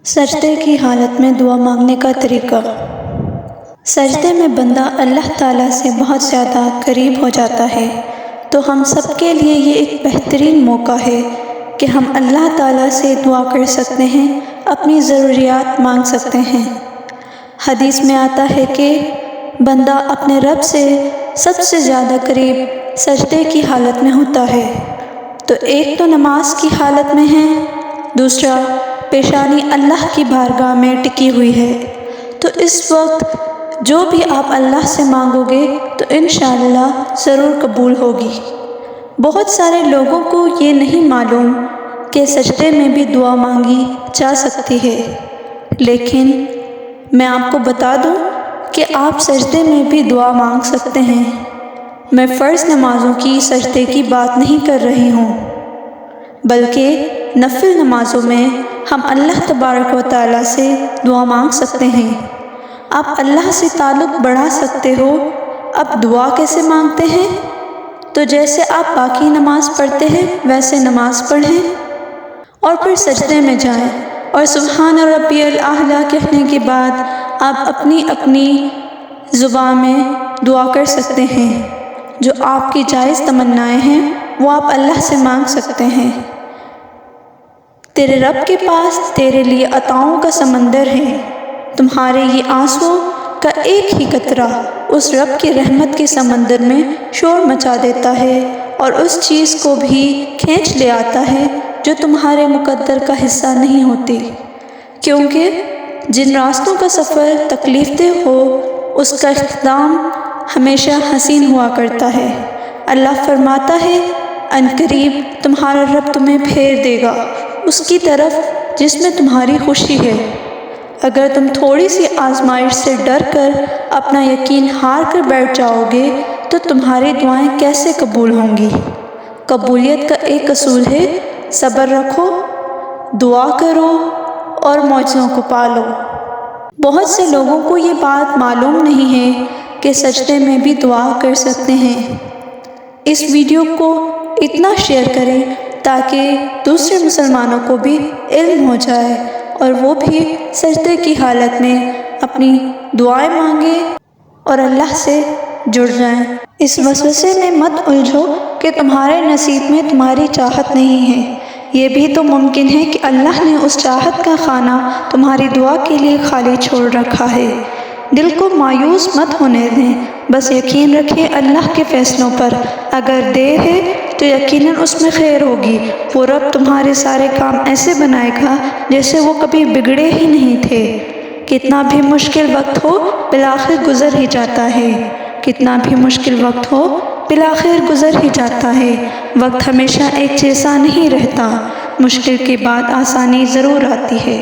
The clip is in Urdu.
سجدے کی حالت میں دعا مانگنے کا طریقہ۔ سجدے میں بندہ اللہ تعالیٰ سے بہت زیادہ قریب ہو جاتا ہے، تو ہم سب کے لیے یہ ایک بہترین موقع ہے کہ ہم اللہ تعالیٰ سے دعا کر سکتے ہیں، اپنی ضروریات مانگ سکتے ہیں۔ حدیث میں آتا ہے کہ بندہ اپنے رب سے سب سے زیادہ قریب سجدے کی حالت میں ہوتا ہے، تو ایک تو نماز کی حالت میں ہے، دوسرا پیشانی اللہ کی بارگاہ میں ٹکی ہوئی ہے، تو اس وقت جو بھی آپ اللہ سے مانگو گے تو انشاءاللہ ضرور قبول ہوگی۔ بہت سارے لوگوں کو یہ نہیں معلوم کہ سجدے میں بھی دعا مانگی جا سکتی ہے، لیکن میں آپ کو بتا دوں کہ آپ سجدے میں بھی دعا مانگ سکتے ہیں۔ میں فرض نمازوں کی سجدے کی بات نہیں کر رہی ہوں، بلکہ نفل نمازوں میں ہم اللہ تبارک و تعالیٰ سے دعا مانگ سکتے ہیں۔ آپ اللہ سے تعلق بڑھا سکتے ہو۔ اب دعا کیسے مانگتے ہیں؟ تو جیسے آپ باقی نماز پڑھتے ہیں ویسے نماز پڑھیں اور پھر سجدے میں جائیں، اور سبحان ربی الاعلیٰ کہنے کے بعد آپ اپنی اپنی زبان میں دعا کر سکتے ہیں۔ جو آپ کی جائز تمنائیں ہیں وہ آپ اللہ سے مانگ سکتے ہیں۔ تیرے رب کے پاس تیرے لیے عطاؤں کا سمندر ہے، تمہارے یہ آنسو کا ایک ہی قطرہ اس رب کی رحمت کے سمندر میں شور مچا دیتا ہے، اور اس چیز کو بھی کھینچ لے آتا ہے جو تمہارے مقدر کا حصہ نہیں ہوتی، کیونکہ جن راستوں کا سفر تکلیف دہ ہو اس کا اختتام ہمیشہ حسین ہوا کرتا ہے۔ اللہ فرماتا ہے عنقریب تمہارا رب تمہیں پھیر دے گا اس کی طرف جس میں تمہاری خوشی ہے۔ اگر تم تھوڑی سی آزمائش سے ڈر کر اپنا یقین ہار کر بیٹھ جاؤ گے تو تمہاری دعائیں کیسے قبول ہوں گی؟ قبولیت کا ایک اصول ہے، صبر رکھو، دعا کرو اور معجزوں کو پالو۔ بہت سے لوگوں کو یہ بات معلوم نہیں ہے کہ سجدے میں بھی دعا کر سکتے ہیں۔ اس ویڈیو کو اتنا شیئر کریں تاکہ دوسرے مسلمانوں کو بھی علم ہو جائے اور وہ بھی سجدے کی حالت میں اپنی دعائیں مانگیں اور اللہ سے جڑ جائیں۔ اس وسوسے میں مت الجھو کہ تمہارے نصیب میں تمہاری چاہت نہیں ہے۔ یہ بھی تو ممکن ہے کہ اللہ نے اس چاہت کا خانہ تمہاری دعا کے لیے خالی چھوڑ رکھا ہے۔ دل کو مایوس مت ہونے دیں، بس یقین رکھیں اللہ کے فیصلوں پر۔ اگر دیر ہے تو یقیناً اس میں خیر ہوگی۔ وہ رب تمہارے سارے کام ایسے بنائے گا جیسے وہ کبھی بگڑے ہی نہیں تھے۔ کتنا بھی مشکل وقت ہو بالآخر گزر ہی جاتا ہے، کتنا بھی مشکل وقت ہو بالآخر گزر ہی جاتا ہے۔ وقت ہمیشہ ایک جیسا نہیں رہتا، مشکل کے بعد آسانی ضرور آتی ہے۔